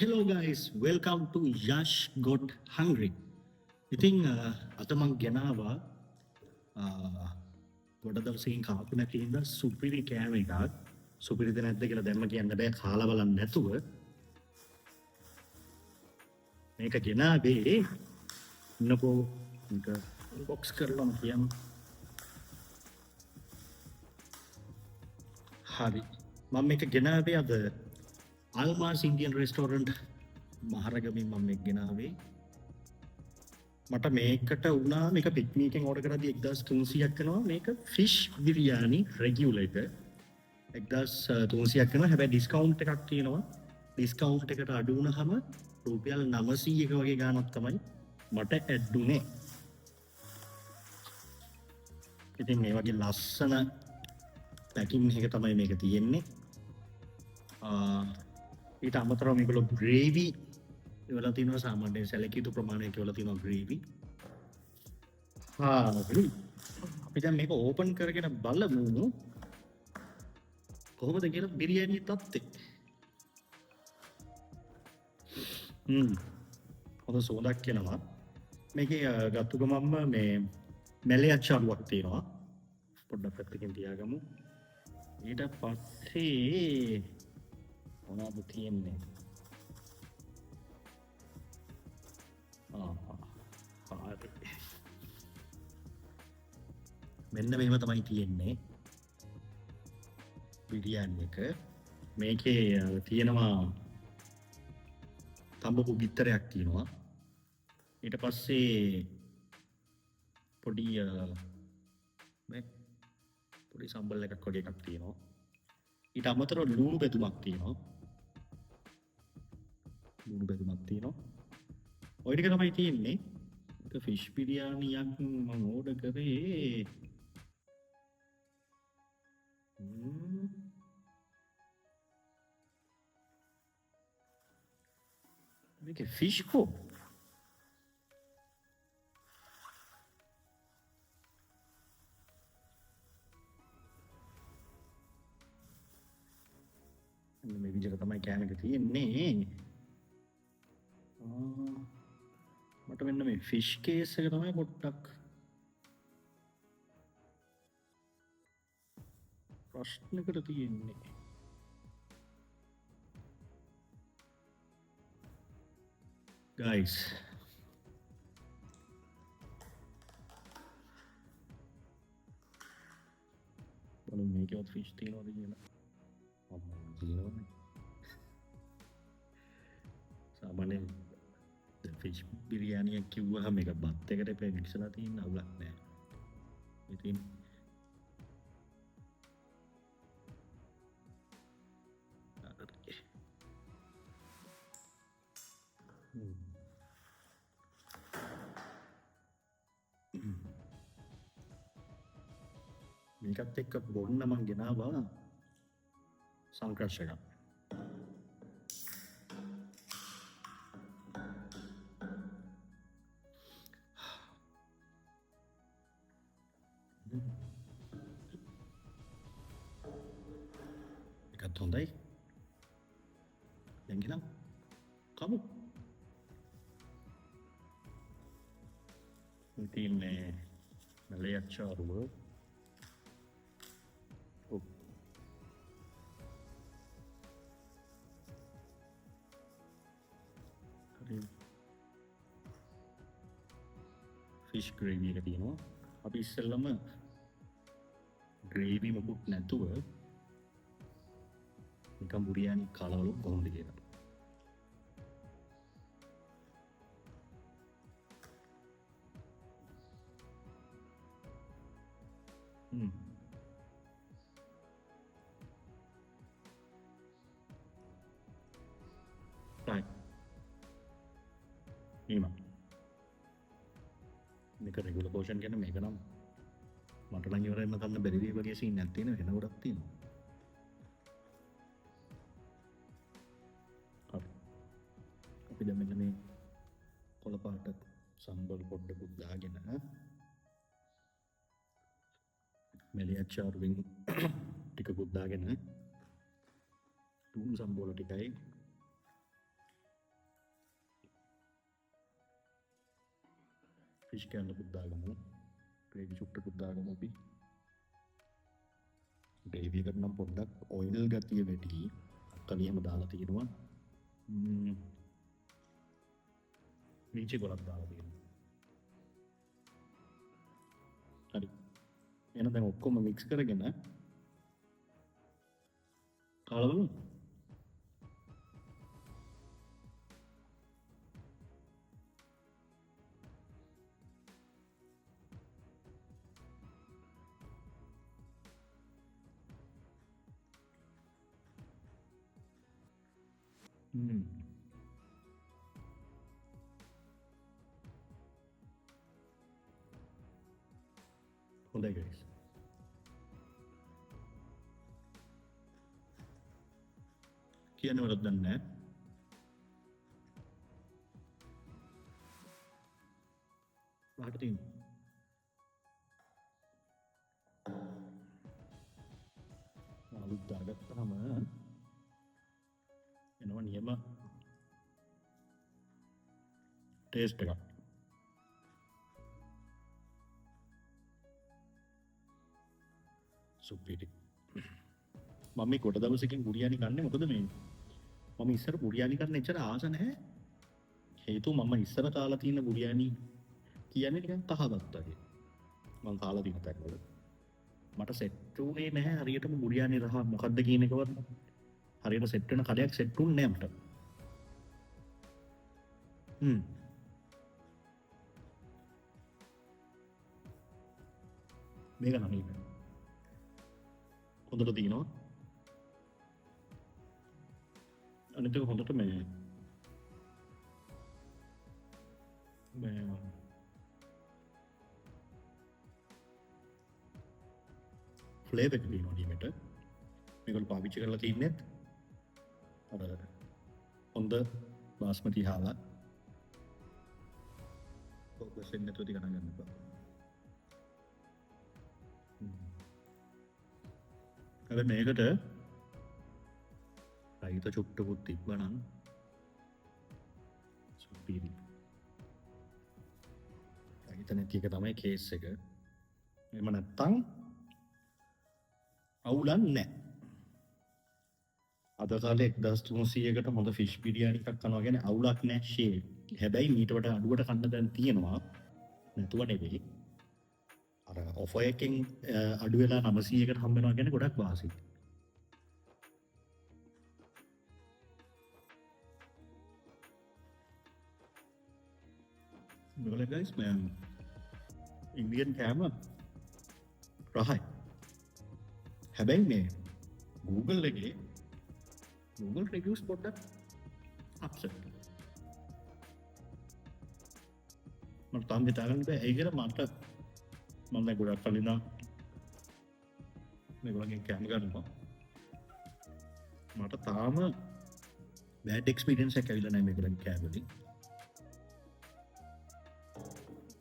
Hello guys, welcome to Yash Got Hungry. ඉතින් අද මං ගෙනාවා ගොඩ දවසකින් කාපු නැති හින්දා සුපිරි කෑම එකක්. සුපිරිද නැද්ද කියලා දැම්ම කියන්න බෑ කාලා බලන්න නැතුව. මේක ගෙනාවේ ඉන්නකෝ මේක බොක්ස් කරලාම කියන්න. හරි. මම මේක ගෙනාවේ අද අල්මාස් ඉන්දියන් රෙස්ටෝරන්ට් මහරගමින් මම මේක ගෙනාවේ. මට මේකට වුණා මේක පික්නිකෙන් ඕඩර් කරද්දී 1300ක් කරනවා. මේක ෆිෂ් බිරියානි රෙගියුලර් එක 1300ක් කරනවා. හැබැයි ඩිස්කවුන්ට් එකක් තියෙනවා. ඩිස්කවුන්ට් එකට අඩු වුණාම රුපියල් 900ක වගේ ගාණක් තමයි මට ඇඩ් උනේ. ඉතින් මේ වගේ ලස්සන පැකින් එක තමයි මේක තියෙන්නේ. ඊට අමතරව මේගොල්ලෝ ග්‍රේවි එවලා තියෙනවා. සාමාන්‍යයෙන් සැලකියුතු ප්‍රමාණයක එවලා තියෙනවා ග්‍රේවි. හරි. අපි දැන් මේක ඕපන් කරගෙන බලමු කොහොමද කියලා බිරියානියේ තත්ත්වය. හොඳ සෝදක් එනවා. මේකේ ගත්තු ගමන්ම මේ මැලේ අච්චාරුවක් තියෙනවා. පොඩ්ඩක් පැත්තකින් තියාගමු. ඊට පස්සේ මොනවද තියෙන්නේ? හරි. මෙන්න මෙහෙම තමයි තියෙන්නේ බිරියානි එක. මේකේ තියෙනවා තඹපු බිත්තරයක් තියෙනවා. ඊට පස්සේ පොඩි සම්බල් එකක් වගේ එකක් තියෙනවා. ඊට අමතරව ලුණු බෙදුමක් තියෙනවා. ඔය ටික තමයි තියෙන්නේ. ඒක ෆිෂ් බිරියානියක් මම ඕඩර් කරේ. මේක ෆිෂ් කෝ මේ විදිහට තමයි කෑම එක තියෙන්නේ. මට මෙන්න මේ ෆිෂ් කේස් එක තමයි පොඩ්ඩක් ප්‍රශ්නකට තියෙන්නේ. ගයිස් බලමු මේකවත් ෆිෂ් තියෙනවද කියලා. තියෙනවනේ. සාමාන්‍යයෙන් ෆිෂ් බිරියානියක් කිව්වහම මේක බත් එකට පැමිණිසලා තියෙන අවුලක් නෑ. ඉතින් මේකත් එක්ක බොන්න මං ගෙනාවා සංක්‍රෂක. එකත් හොඳයි. දැන් ගෙනම් කමු. තියන්නේ මැලේ අච්චාරුව. ෆිෂ් ග්‍රේවි එක තියෙනවා. අපි ඉස්සෙල්ලම ග්‍රේවි මොකුත් නැතුව නිකන් බුරියානි කාලවලු කොහොමද කියලා. right. මේක රෙගුලර් පෝෂන් කියන්නේ මේක නම් මට නම් ඉවරෙන්න ගන්න බැරි වී වගේ සීන් එකක් තියෙනවා. වෙන ගොඩක් තියෙනවා. හරි. අපි දැන් මෙන්න මේ කොළ පාට සම්බල් පොඩ්ඩකුත් දාගෙන මෙලි අච්චාරුවෙන් ටිකකුත් දාගෙන තුන් සම්බෝල ටිකයි ෆිෂ් කෑල්ලකුත් දාගමු. ග්‍රේවි චුට්ටකුත් දාගමු අපි. ග්‍රේවි එකට නම් පොඩ්ඩක් ඔයිල් ගතිය වැඩි. අක්කලි එහෙම දාලා තියෙනවා. මිංචි ගොඩක් දාලා තියෙනවා. හරි. එහෙනම් දැන් ඔක්කොම මික්ස් කරගෙන කාලා බලමු. හොඳයි guys. කියන්නේ වලක් දන්නේ නැහැ. වාට තියෙනවා. අලුත් දාගත්තාම එනවා නියම ටේස්ට් එකක්. සුපිරි. මම මේ කොට දවසකින් බුරියානි කන්නේ මොකද මේ? මම ඉස්සර බුරියානි කන්න එච්චර ආස නැහැ. හේතුව මම ඉස්සර කාලා තියෙන බුරියානි කියන්නේ නිකන් කහගත්ත වගේ. මම කාලා තියෙන තැන්වල. මට සෙට් වුණේ නැහැ හරියටම බුරියානි රහ මොකද්ද කියන එකවත් හරියට සෙට් වෙන කඩයක් සෙට් වුණේ නැහැ මට. මේක නම් නේ. හොඳට තියෙනවා. අනිත් එක හොඳට මේ ෆ්ලේවර් එක තියෙනවා නියමට. මේක පාවිච්චි කරලා තින්නේ අර හොඳ බාස්මති හාලා. ફોකස් එක නැතුව ටික ගන්න බෑ. හැබැයි මේකට රයිත චුට්ටකුත් තිබ්බනම් සුපිරි. රයිත නැති එක තමයි කේස් එක. එහෙම නැත්තම් අවුලක් නැහැ. අද කාලේ 1300කට හොඳ ෆිෂ් බිරියානි එකක් කනවා කියන්නේ අවුලක් නැහැ ෂේ. හැබැයි මීට වඩා අඩුවට කන්න දැන් තියෙනවා. නැතුව නෙවෙයි. අර ඔෆර් එකෙන් අඩු වෙලා 900කට හම්බ වෙනවා කියන්නේ ගොඩක් වාසියි. Well, guys, man, Indian කෑම රහයි. හැබැයි මේ Google එකේ Google reviews පොඩ්ඩක් අප්සෙට්. මට තාම හිතාගන්න බෑ ඒ කියලා මට මම දැන් ගොඩක් කලින් මේගොල්ලන්ගෙන් කෑම ගන්නවා. මට තාම බෑඩ් එක්ස්පීරියන්ස් එකක් ඇවිල්ලා නැහැ මේගොල්ලන්ගේ කෑම වලින්.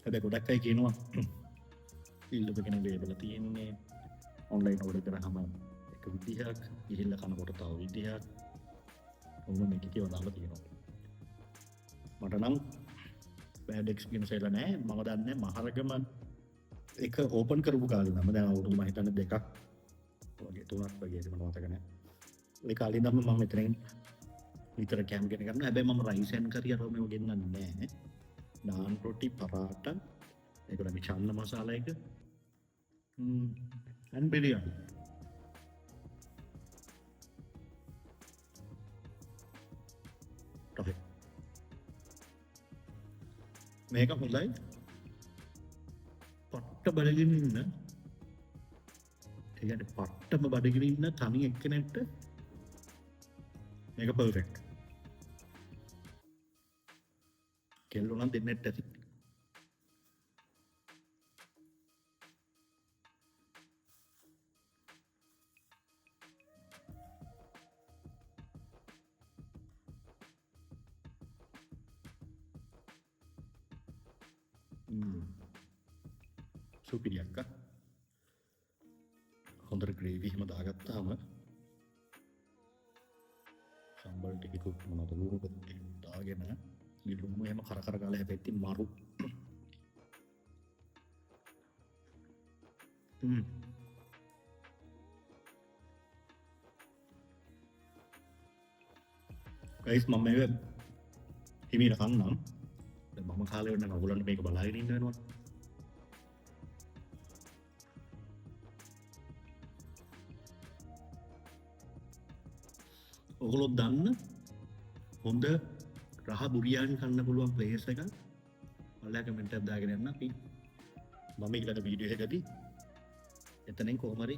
හැබැයි ගොඩක් අය කියනවා ඉල්ලුව කෙනෙක් ලේබල් තියෙන්නේ ඔන්ලයින් ඕඩර් කරාම එක විදිහක් ගිහිල්ලා කනකොට තව විදිහක් ඔන්න මේක කියලා දාලා තියෙනවා. මට නම් බෑඩ් එක්ස්පීරියන්ස් එකක් නැහැ. මම දන්නේ මහරගම එක ඕපන් කරපු කාලේ නම් දැන් අවුරුදු මම හිතන්නේ දෙකක් වගේ තුනක් වගේ මම මතක නැහැ. ඒ කාලේ නම් මම මෙතනින් විතර කැම් ගෙන කරනවා. හැබැයි මම රයිස් ඇන් කරිය රෝමෙව ගෙන්නන්නේ නැහැ. नान रोटी पराठा एक चन्न मसाला एक एंड बिरयानी මේක හොඳයි පට්ට බඩගින්න ඉන්න ඒ කියන්නේ පට්ටම බඩගින්න ඉන්න තනි එක්කෙනෙක්ට මේක පර්ෆෙක්ට්. කෙල්ලෝ නම් දෙන්නෙත් ඇති. සුපිරි අක්කා. හොඳට ග්‍රේවි එහෙම දාගත්තාම සම්බල් ටිකකුත් මොනවද ලුණු දාගෙන ලුණු එහෙම කර කර ගාලා හැබැයි මරු ගයිස් මම මේක හිමීට කන්නම්. දැන් මම කාලේ වෙන්න ඔයගොල්ලන්ට මේක බලාගෙන ඉන්න වෙනවා. ඔයගොල්ලෝ දන්න හොඳ රහ බුරියානි කන්න පුළුවන් ප්ලේස් එකක් මල්ලා කමෙන්ට් එකක් දාගෙන යන්න. අපි මම ඊළඟ වීඩියෝ එකකදී එතනින් කොහොම හරි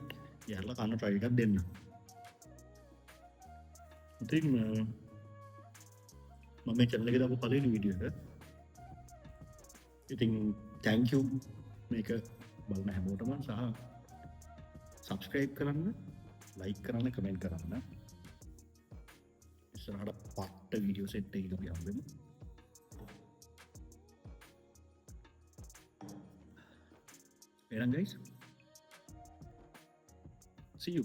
යහලා කන්න try එකක් දෙන්න. ඉතින් මම මේ channel එකේ දාපු පළවෙනි වීඩියෝ එක. ඉතින් thank you මේක බලන හැමෝටම සහ subscribe කරන්න, like කරන්න, comment කරන්න. ඉස්සරහට පට්ට වීඩියෝ සෙට් එකකින් අපි හම්බෙමු. එහෙනම් guys, see you.